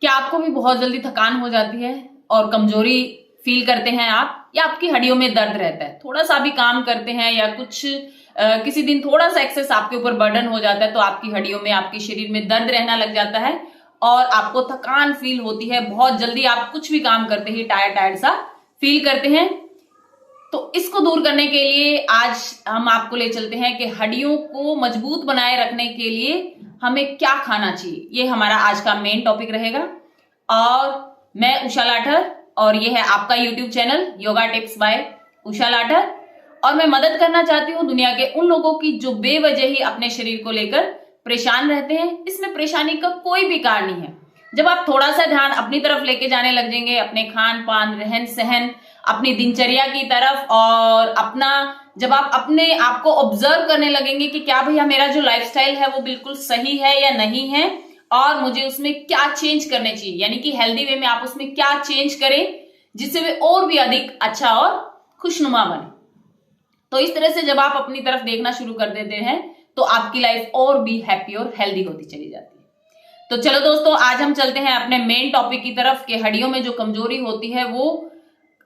क्या आपको भी बहुत जल्दी थकान हो जाती है और कमजोरी फील करते हैं आप, या आपकी हड्डियों में दर्द रहता है? थोड़ा सा भी काम करते हैं या कुछ किसी दिन थोड़ा सा एक्सेस आपके ऊपर बर्डन हो जाता है तो आपकी हड्डियों में, आपके शरीर में दर्द रहना लग जाता है और आपको थकान फील होती है, बहुत जल्दी आप कुछ भी काम करते ही टायर्ड टायर्ड सा फील करते हैं। तो इसको दूर करने के लिए आज हम आपको ले चलते हैं कि हड्डियों को मजबूत बनाए रखने के लिए हमें क्या खाना चाहिए। ये हमारा आज का मेन टॉपिक रहेगा। और मैं उषा लाठर और ये है आपका YouTube channel yoga tips by Usha Lathar. और मैं मदद करना चाहती हूँ दुनिया के उन लोगों की जो बेवजह ही अपने शरीर को लेकर परेशान रहते हैं। इसमें परेशानी का कोई भी कारण नहीं है। जब आप थोड़ा सा ध्यान अपनी तरफ लेके जाने लग जाएंगे, अपने खान पान, रहन सहन, अपनी दिनचर्या की तरफ, और अपना जब आप अपने आप को ऑब्जर्व करने लगेंगे कि क्या भैया मेरा जो लाइफस्टाइल है वो बिल्कुल सही है या नहीं है और मुझे उसमें क्या चेंज करने चाहिए, यानी कि हेल्दी वे में आप उसमें क्या चेंज करें जिससे वे और भी अधिक अच्छा और खुशनुमा बने। तो इस तरह से जब आप अपनी तरफ देखना शुरू कर देते हैं तो आपकी लाइफ और भी हैप्पी और हेल्दी होती चली जाती है। तो चलो दोस्तों, आज हम चलते हैं अपने मेन टॉपिक की तरफ कि हड्डियों में जो कमजोरी होती है वो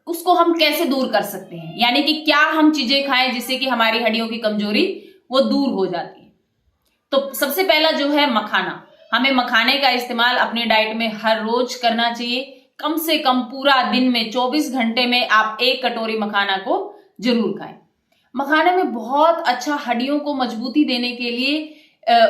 उसको हम कैसे दूर कर सकते हैं, यानी कि क्या हम चीजें खाएं जिससे कि हमारी हड्डियों की कमजोरी वो दूर हो जाती है। तो सबसे पहला जो है मखाना। हमें मखाने का इस्तेमाल अपनी डाइट में हर रोज करना चाहिए। कम से कम पूरा दिन में 24 घंटे में आप 1 कटोरी मखाना को जरूर खाएं। मखाने में बहुत अच्छा हड्डियों को मजबूती देने के लिए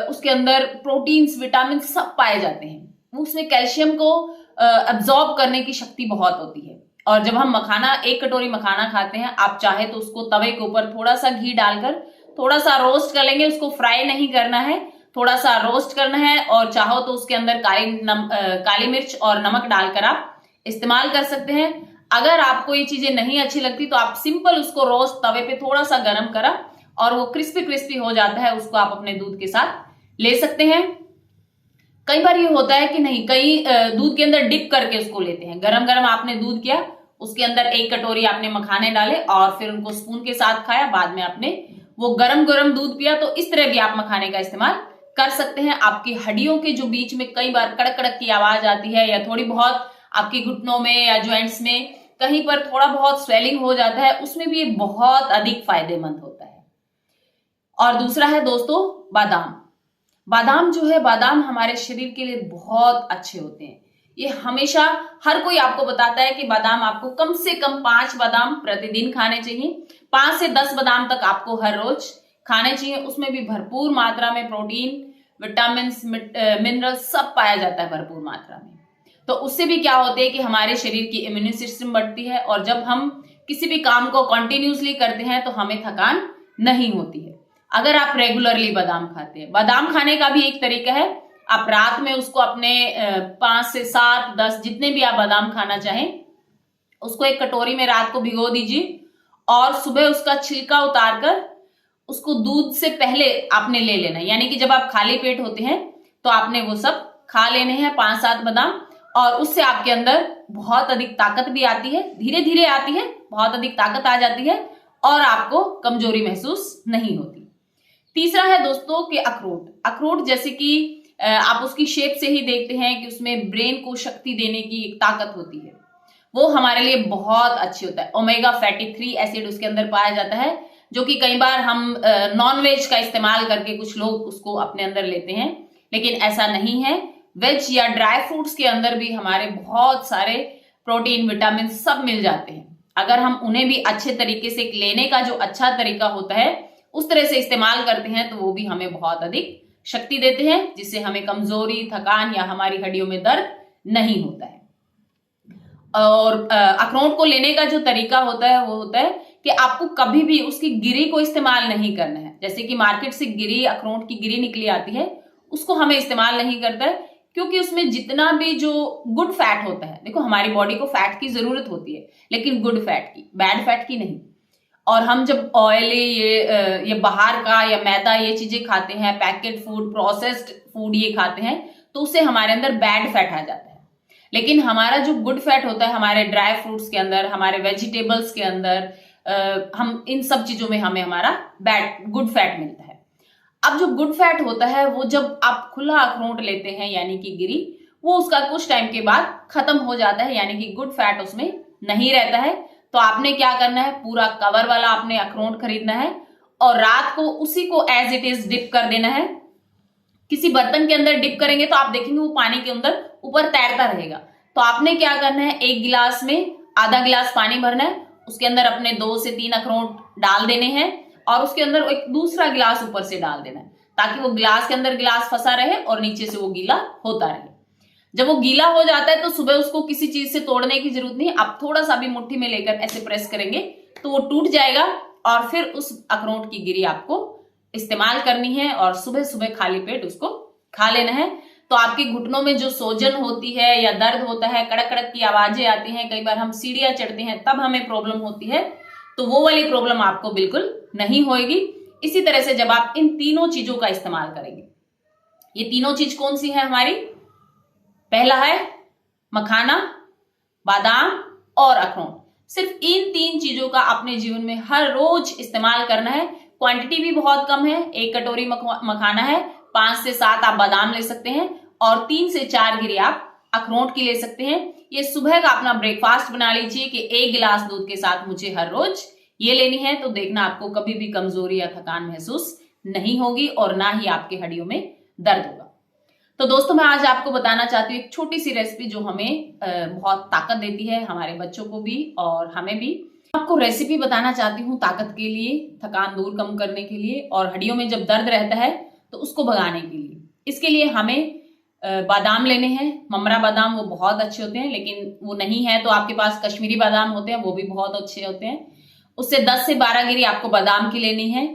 उसके अंदर प्रोटीन्स, विटामिन सब पाए जाते हैं। उसमें कैल्शियम को अब्सॉर्ब करने की शक्ति बहुत होती है। और जब हम मखाना 1 कटोरी मखाना खाते हैं, आप चाहे तो उसको तवे के ऊपर थोड़ा सा घी डालकर थोड़ा सा रोस्ट कर लेंगे। उसको फ्राई नहीं करना है, थोड़ा सा रोस्ट करना है। और चाहो तो उसके अंदर काली मिर्च और नमक डालकर आप इस्तेमाल कर सकते हैं। अगर आपको ये चीजें नहीं अच्छी लगती तो आप सिंपल उसको रोस्ट तवे पे थोड़ा सा गर्म करा और वो क्रिस्पी क्रिस्पी हो जाता है, उसको आप अपने दूध के साथ ले सकते हैं। कई बार ये होता है कि नहीं, कई दूध के अंदर डिप करके उसको लेते हैं। गरम गरम आपने दूध किया, उसके अंदर 1 कटोरी आपने मखाने डाले और फिर उनको स्पून के साथ खाया, बाद में आपने वो गरम गरम दूध पिया। तो इस तरह भी आप मखाने का इस्तेमाल कर सकते हैं। आपकी हड्डियों के जो बीच में कई बार कड़क कड़क की आवाज आती है, या थोड़ी बहुत आपके घुटनों में या जॉइंट्स में कहीं पर थोड़ा बहुत स्वेलिंग हो जाता है, उसमें भी ये बहुत अधिक फायदेमंद होता है। और दूसरा है दोस्तों बादाम। बादाम जो है, बादाम हमारे शरीर के लिए बहुत अच्छे होते हैं। ये हमेशा हर कोई आपको बताता है कि बादाम आपको कम से कम 5 बादाम प्रतिदिन खाने चाहिए। 5 से 10 बादाम तक आपको हर रोज खाने चाहिए। उसमें भी भरपूर मात्रा में प्रोटीन, विटामिन, मिनरल सब पाया जाता है भरपूर मात्रा में। तो उससे भी क्या होता है कि हमारे शरीर की इम्यून सिस्टम बढ़ती है और जब हम किसी भी काम को कंटिन्यूसली करते हैं तो हमें थकान नहीं होती है। अगर आप रेगुलरली बादाम खाते हैं, बादाम खाने का भी एक तरीका है। आप रात में उसको अपने 5 से 7, 10 जितने भी आप बादाम खाना चाहें, उसको 1 कटोरी में रात को भिगो दीजिए और सुबह उसका छिलका उतारकर उसको दूध से पहले आपने ले लेना। यानी कि जब आप खाली पेट होते हैं तो आपने वो सब खा लेने हैं 5-7 बादाम, और उससे आपके अंदर बहुत अधिक ताकत भी आती है। धीरे धीरे आती है, बहुत अधिक ताकत आ जाती है और आपको कमजोरी महसूस नहीं होती। तीसरा है दोस्तों कि अखरोट। अखरोट जैसे कि आप उसकी शेप से ही देखते हैं कि उसमें ब्रेन को शक्ति देने की एक ताकत होती है। वो हमारे लिए बहुत अच्छी होता है। ओमेगा फैटी 3 एसिड उसके अंदर पाया जाता है, जो कि कई बार हम नॉन वेज का इस्तेमाल करके कुछ लोग उसको अपने अंदर लेते हैं, लेकिन ऐसा नहीं है। वेज या ड्राई फ्रूट्स के अंदर भी हमारे बहुत सारे प्रोटीन, विटामिन सब मिल जाते हैं। अगर हम उन्हें भी अच्छे तरीके से लेने का जो अच्छा तरीका होता है उस तरह से इस्तेमाल करते हैं तो वो भी हमें बहुत अधिक शक्ति देते हैं, जिससे हमें कमजोरी, थकान या हमारी हड्डियों में दर्द नहीं होता है। और अखरोट को लेने का जो तरीका होता है वो होता है कि आपको कभी भी उसकी गिरी को इस्तेमाल नहीं करना है। जैसे कि मार्केट से गिरी, अखरोट की गिरी निकली आती है, उसको हमें इस्तेमाल नहीं करता है, क्योंकि उसमें जितना भी जो गुड फैट होता है, देखो हमारी बॉडी को फैट की जरूरत होती है, लेकिन गुड फैट की, बैड फैट की नहीं। और हम जब ऑयली ये बाहर का या मैदा ये चीजें खाते हैं, पैकेट फूड, प्रोसेस्ड फूड ये खाते हैं, तो उससे हमारे अंदर बैड फैट आ जाता है। लेकिन हमारा जो गुड फैट होता है हमारे ड्राई फ्रूट्स के अंदर, हमारे वेजिटेबल्स के अंदर, हम इन सब चीजों में हमें हमारा गुड फैट मिलता है। अब जो गुड फैट होता है वो जब आप खुला अखरोट लेते हैं, यानी कि गिरी, वो उसका कुछ टाइम के बाद खत्म हो जाता है, यानी कि गुड फैट उसमें नहीं रहता है। तो आपने क्या करना है, पूरा कवर वाला आपने अखरोट खरीदना है और रात को उसी को एज इट इज डिप कर देना है। किसी बर्तन के अंदर डिप करेंगे तो आप देखेंगे वो पानी के अंदर ऊपर तैरता रहेगा। तो आपने क्या करना है, एक गिलास में आधा गिलास पानी भरना है, उसके अंदर अपने 2 से 3 अखरोट डाल देने हैं और उसके अंदर एक दूसरा गिलास ऊपर से डाल देना है, ताकि वो गिलास के अंदर गिलास फंसा रहे और नीचे से वो गीला होता रहे। जब वो गीला हो जाता है तो सुबह उसको किसी चीज से तोड़ने की जरूरत नहीं, आप थोड़ा सा भी मुट्ठी में लेकर ऐसे प्रेस करेंगे तो वो टूट जाएगा और फिर उस अखरोट की गिरी आपको इस्तेमाल करनी है और सुबह सुबह खाली पेट उसको खा लेना है। तो आपके घुटनों में जो सोजन होती है या दर्द होता है, कड़क कड़क की आवाजें आती हैं, कई बार हम सीढ़ियां चढ़ते हैं तब हमें प्रॉब्लम होती है, तो वो वाली प्रॉब्लम आपको बिल्कुल नहीं होएगी। इसी तरह से जब आप इन तीनों चीजों का इस्तेमाल करेंगे, ये तीनों चीज कौन सी है हमारी, पहला है मखाना, बादाम और अखरोट। सिर्फ इन 3 चीजों का अपने जीवन में हर रोज इस्तेमाल करना है। क्वांटिटी भी बहुत कम है, 1 कटोरी मखाना है, 5 से 7 आप बादाम ले सकते हैं और 3 से 4 गिरी आप अखरोट की ले सकते हैं। ये सुबह का अपना ब्रेकफास्ट बना लीजिए कि 1 गिलास दूध के साथ मुझे हर रोज ये लेनी है। तो देखना आपको कभी भी कमजोरी या थकान महसूस नहीं होगी और ना ही आपके हड्डियों में दर्द होगा। तो दोस्तों मैं आज आपको बताना चाहती हूँ एक छोटी सी रेसिपी जो हमें बहुत ताकत देती है, हमारे बच्चों को भी और हमें भी। आपको रेसिपी बताना चाहती हूँ ताकत के लिए, थकान दूर कम करने के लिए और हड्डियों में जब दर्द रहता है तो उसको भगाने के लिए। इसके लिए हमें बादाम लेने हैं। ममरा बादाम वो बहुत अच्छे होते हैं, लेकिन वो नहीं है तो आपके पास कश्मीरी बादाम होते हैं, वो भी बहुत अच्छे होते हैं। उससे 10 से 12 गिरी आपको बादाम की लेनी है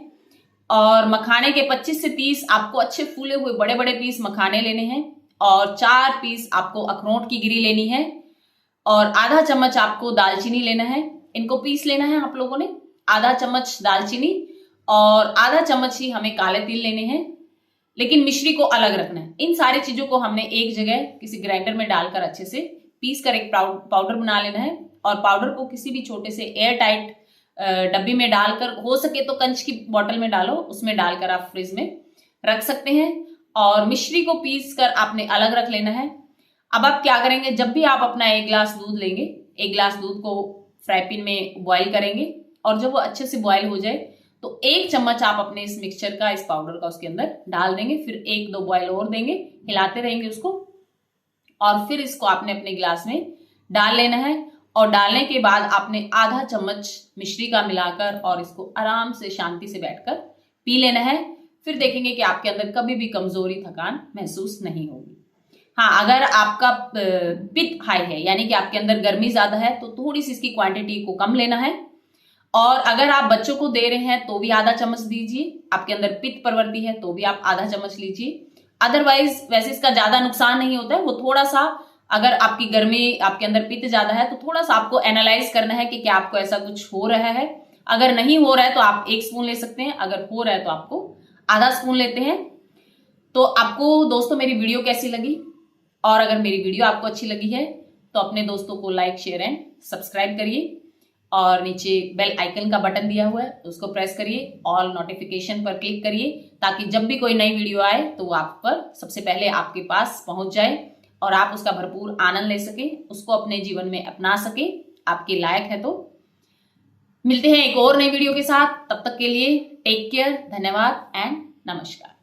और मखाने के 25 से 30 आपको अच्छे फूले हुए बड़े बड़े पीस मखाने लेने हैं और 4 पीस आपको अखरोट की गिरी लेनी है और आधा चम्मच आपको दालचीनी लेना है। इनको पीस लेना है आप लोगों ने, आधा चम्मच दालचीनी और आधा चम्मच ही हमें काले तिल लेने हैं, लेकिन मिश्री को अलग रखना है। इन सारी चीजों को हमने एक जगह किसी ग्राइंडर में डालकर अच्छे से पीस कर एक पाउडर बना लेना है और पाउडर को किसी भी छोटे से एयर टाइट डब्बी में डालकर, हो सके तो कंच की बोतल में डालो, उसमें डालकर आप फ्रिज में रख सकते हैं और मिश्री को पीस कर आपने अलग रख लेना है। अब आप क्या करेंगे, जब भी आप अपना 1 गिलास दूध लेंगे, 1 गिलास दूध को फ्राई पैन में बॉईल करेंगे और जब वो अच्छे से बॉईल हो जाए तो 1 चम्मच आप अपने इस मिक्सचर का, इस पाउडर का उसके अंदर डाल देंगे। फिर 1-2 बॉईल और देंगे, हिलाते रहेंगे उसको और फिर इसको आपने अपने गिलास में डाल लेना है और डालने के बाद आपने आधा चम्मच मिश्री का मिलाकर और इसको आराम से शांति से बैठकर पी लेना है। फिर देखेंगे कि आपके अंदर कभी भी कमजोरी, थकान महसूस नहीं होगी। हाँ, अगर आपका पित्त हाई है, यानी कि आपके अंदर गर्मी ज्यादा है, तो थोड़ी सी इसकी क्वांटिटी को कम लेना है और अगर आप बच्चों को दे रहे हैं तो भी आधा चम्मच दीजिए। आपके अंदर पित्त प्रवृत्ति है तो भी आप आधा चम्मच लीजिए। अदरवाइज वैसे इसका ज्यादा नुकसान नहीं होता है, वो थोड़ा सा, अगर आपकी गर्मी, आपके अंदर पित्त ज्यादा है तो थोड़ा सा आपको एनालाइज करना है कि क्या आपको ऐसा कुछ हो रहा है। अगर नहीं हो रहा है तो आप 1 स्पून ले सकते हैं, अगर हो रहा है तो आपको आधा स्पून लेते हैं। तो आपको दोस्तों मेरी वीडियो कैसी लगी, और अगर मेरी वीडियो आपको अच्छी लगी है तो अपने दोस्तों को लाइक, शेयर एंड सब्सक्राइब करिए और नीचे बेल आइकन का बटन दिया हुआ है उसको प्रेस करिए, ऑल नोटिफिकेशन पर क्लिक करिए, ताकि जब भी कोई नई वीडियो आए तो वो आप पर सबसे पहले आपके पास पहुंच जाए और आप उसका भरपूर आनंद ले सके, उसको अपने जीवन में अपना सके, आपके लायक है। तो मिलते हैं एक और नई वीडियो के साथ, तब तक के लिए टेक केयर, धन्यवाद एंड नमस्कार।